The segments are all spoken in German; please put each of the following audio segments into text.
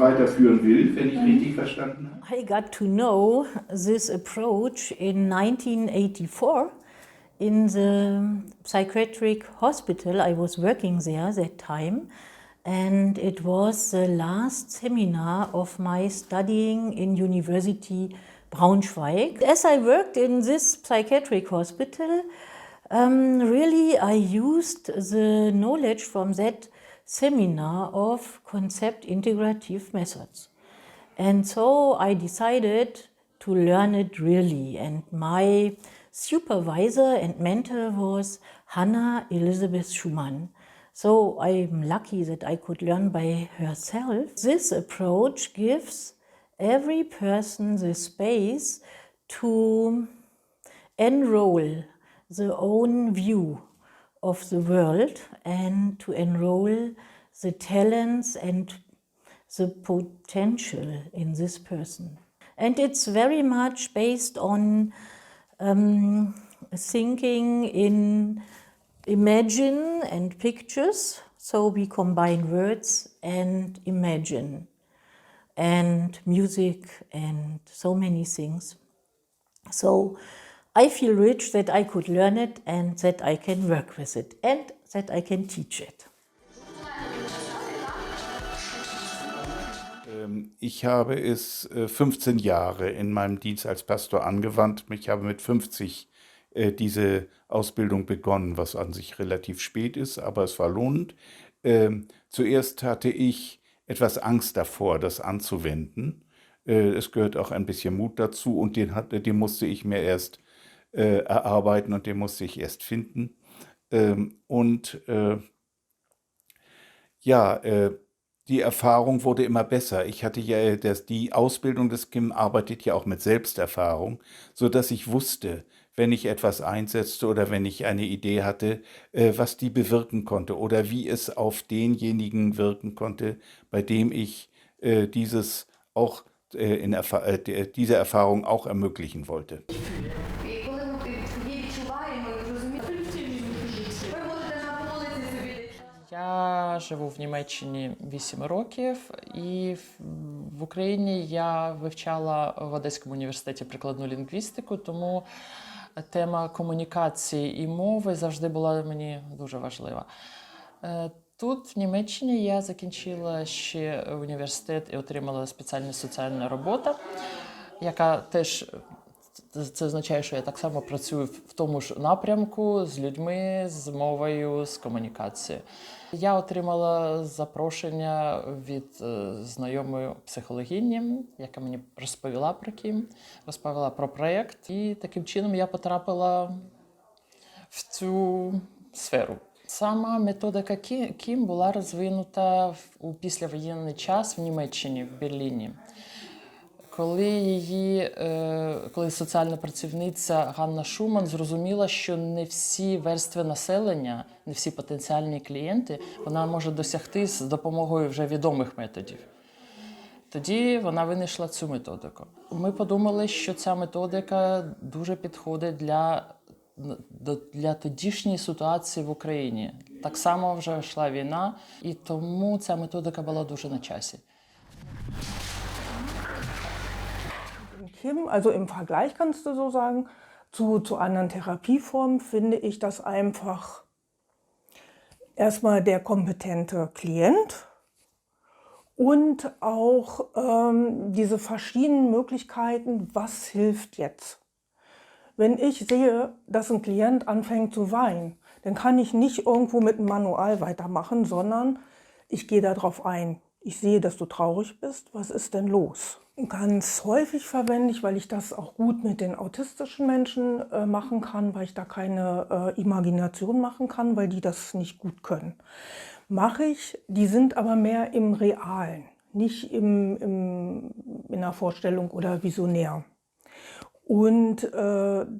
weiterführen will, wenn ich richtig verstanden habe. I got to know this approach in 1984 in the psychiatric hospital. I was working there that time, and it was the last seminar of my studying in University Braunschweig. As I worked in this psychiatric hospital, really I used the knowledge from that seminar of concept integrative methods. And so I decided to learn it really. And my supervisor and mentor was Hannah Elizabeth Schumann. So I'm lucky that I could learn by herself. This approach gives every person the space to enroll the own view of the world and to enroll the talents and the potential in this person. And it's very much based on thinking in imagine and pictures. So we combine words and imagine and music and so many things. So I feel rich that I could learn it and that I can work with it and that I can teach it. Ich habe es 15 Jahre in meinem Dienst als Pastor angewandt. Ich habe mit 50 diese Ausbildung begonnen, was an sich relativ spät ist, aber es war lohnend. Zuerst hatte ich etwas Angst davor, das anzuwenden. Es gehört auch ein bisschen Mut dazu und den musste ich mir erst erarbeiten und den musste ich erst finden. Die Erfahrung wurde immer besser. Ich hatte ja die Ausbildung des KIM arbeitet ja auch mit Selbsterfahrung, sodass ich wusste, wenn ich etwas einsetzte oder wenn ich eine Idee hatte, was die bewirken konnte oder wie es auf denjenigen wirken konnte, bei dem ich diese Erfahrung auch ermöglichen wollte. Я живу в Німеччині 8 років, і в Україні я вивчала в Одеському університеті прикладну лінгвістику, тому тема комунікації і мови завжди була мені дуже важлива. Тут, в Німеччині, я закінчила ще університет і отримала спеціальну соціальну роботу, яка теж, це означає, що я так само працюю в тому ж напрямку з людьми, з мовою, з комунікацією. Я отримала запрошення від знайомої психологині, яка мені розповіла про КІМ, розповіла про проєкт. І таким чином я потрапила в цю сферу. Сама методика КІМ була розвинута у післявоєнний час в Німеччині, в Берліні. Коли соціальна працівниця Ганна Шуман зрозуміла, що не всі верстви населення, не всі потенціальні клієнти вона може досягти з допомогою вже відомих методів. Тоді вона винайшла цю методику. Ми подумали, що ця методика дуже підходить для тодішньої ситуації в Україні. Так само вже йшла війна, і тому ця методика була дуже на часі. Also im Vergleich kannst du so sagen, zu anderen Therapieformen finde ich, dass einfach erstmal der kompetente Klient und auch diese verschiedenen Möglichkeiten, was hilft jetzt. Wenn ich sehe, dass ein Klient anfängt zu weinen, dann kann ich nicht irgendwo mit einem Manual weitermachen, sondern ich gehe darauf ein. Ich sehe, dass du traurig bist, was ist denn los? Ganz häufig verwende ich, weil ich das auch gut mit den autistischen Menschen machen kann, weil ich da keine Imagination machen kann, weil die das nicht gut können. Die sind aber mehr im Realen, nicht in der Vorstellung oder visionär. Und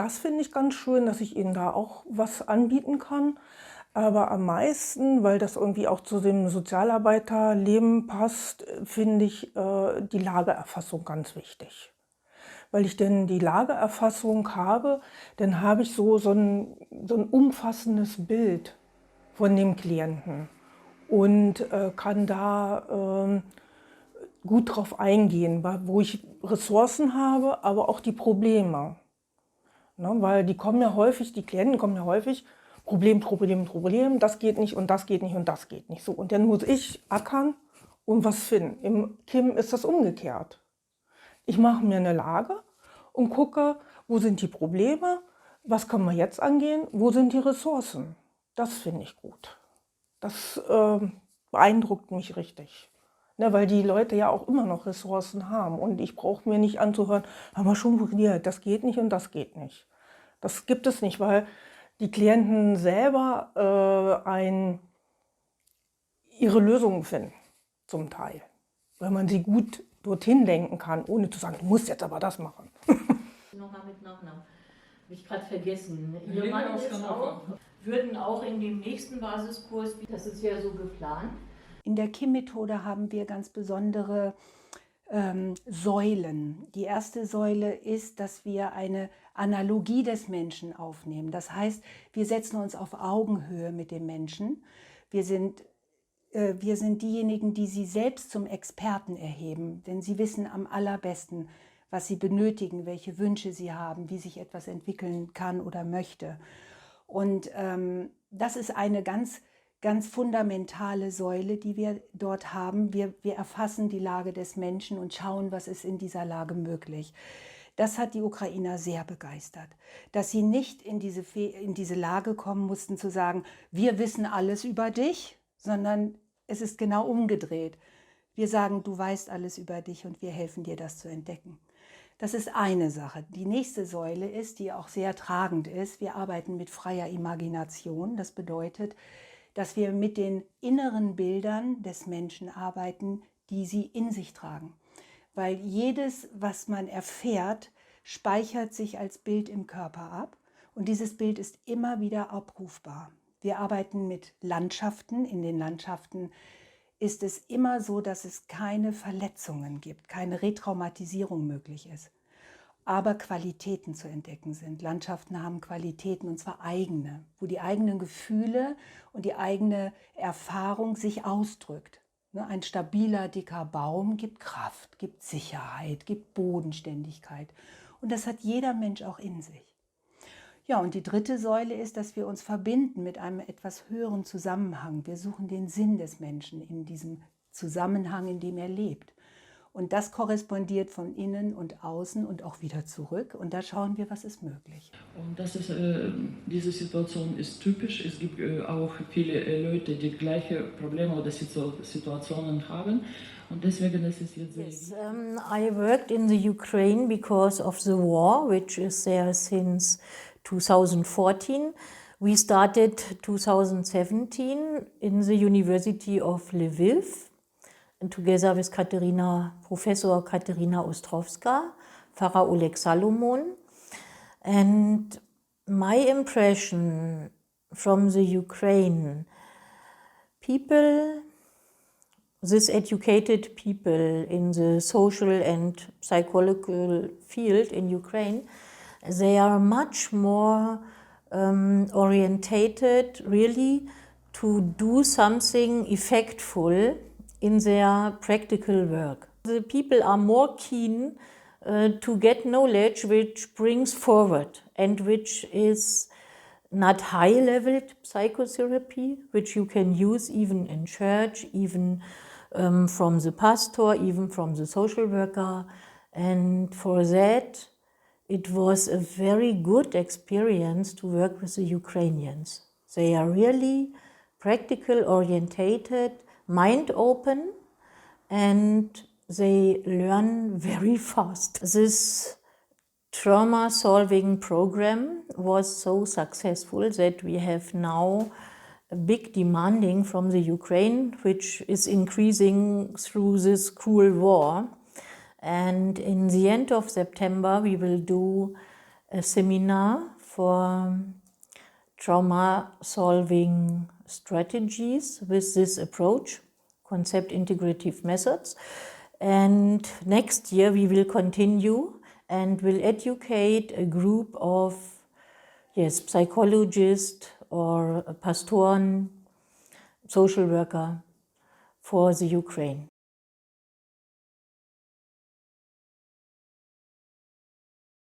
das finde ich ganz schön, dass ich ihnen da auch was anbieten kann. Aber am meisten, weil das irgendwie auch zu dem Sozialarbeiterleben passt, finde ich die Lageerfassung ganz wichtig. Weil ich denn die Lageerfassung habe, dann habe ich so ein umfassendes Bild von dem Klienten und kann da gut drauf eingehen, wo ich Ressourcen habe, aber auch die Probleme. Ne, weil die Klienten kommen ja häufig, Problem, das geht nicht und das geht nicht und das geht nicht. So, und dann muss ich ackern und was finden. Im Kim ist das umgekehrt. Ich mache mir eine Lage und gucke, wo sind die Probleme, was können wir jetzt angehen, wo sind die Ressourcen. Das finde ich gut. Das beeindruckt mich richtig. Ne, weil die Leute ja auch immer noch Ressourcen haben. Und ich brauche mir nicht anzuhören, haben wir schon probiert, das geht nicht und das geht nicht. Das gibt es nicht, weil die Klienten selber ihre Lösungen finden, zum Teil. Weil man sie gut dorthin lenken kann, ohne zu sagen, du musst jetzt aber das machen. Nochmal mit Nachnamen. Habe ich gerade vergessen. Ihr Mann ist auch, würden auch in dem nächsten Basiskurs, das ist ja so geplant. In der Kim-Methode haben wir ganz besondere Säulen. Die erste Säule ist, dass wir eine Analogie des Menschen aufnehmen. Das heißt, wir setzen uns auf Augenhöhe mit dem Menschen. Wir sind diejenigen, die sie selbst zum Experten erheben, denn sie wissen am allerbesten, was sie benötigen, welche Wünsche sie haben, wie sich etwas entwickeln kann oder möchte. Und das ist eine ganz fundamentale Säule, die wir dort haben. Wir erfassen die Lage des Menschen und schauen, was ist in dieser Lage möglich. Das hat die Ukrainer sehr begeistert, dass sie nicht in diese Lage kommen mussten zu sagen, wir wissen alles über dich, sondern es ist genau umgedreht. Wir sagen, du weißt alles über dich und wir helfen dir, das zu entdecken. Das ist eine Sache. Die nächste Säule ist, die auch sehr tragend ist, wir arbeiten mit freier Imagination. Das bedeutet, dass wir mit den inneren Bildern des Menschen arbeiten, die sie in sich tragen. Weil jedes, was man erfährt, speichert sich als Bild im Körper ab und dieses Bild ist immer wieder abrufbar. Wir arbeiten mit Landschaften. In den Landschaften ist es immer so, dass es keine Verletzungen gibt, keine Retraumatisierung möglich ist, aber Qualitäten zu entdecken sind. Landschaften haben Qualitäten, und zwar eigene, wo die eigenen Gefühle und die eigene Erfahrung sich ausdrückt. Ein stabiler, dicker Baum gibt Kraft, gibt Sicherheit, gibt Bodenständigkeit. Und das hat jeder Mensch auch in sich. Ja, und die dritte Säule ist, dass wir uns verbinden mit einem etwas höheren Zusammenhang. Wir suchen den Sinn des Menschen in diesem Zusammenhang, in dem er lebt. Und das korrespondiert von innen und außen und auch wieder zurück. Und da schauen wir, was ist möglich. Und diese Situation ist typisch. Es gibt auch viele Leute, die gleiche Probleme oder Situationen haben. Und deswegen ist es jetzt sehr Yes, I worked in the Ukraine because of the war, which is there since 2014. We started 2017 in the University of Lviv, and together with Professor Katerina Ostrowska, Pfarrer Oleg Salomon. And my impression from the Ukraine, these educated people in the social and psychological field in Ukraine, they are much more orientated really to do something effectful in their practical work. The people are more keen to get knowledge which brings forward and which is not high-level psychotherapy, which you can use even in church, even from the pastor, even from the social worker. And for that, it was a very good experience to work with the Ukrainians. They are really practical orientated, mind open, and they learn very fast. This trauma solving program was so successful that we have now a big demanding from the Ukraine, which is increasing through this cruel war. And in the end of September, we will do a seminar for trauma solving strategies with this approach, concept integrative methods. And next year we will continue and will educate a group of psychologists or pastoren, social worker for the Ukraine.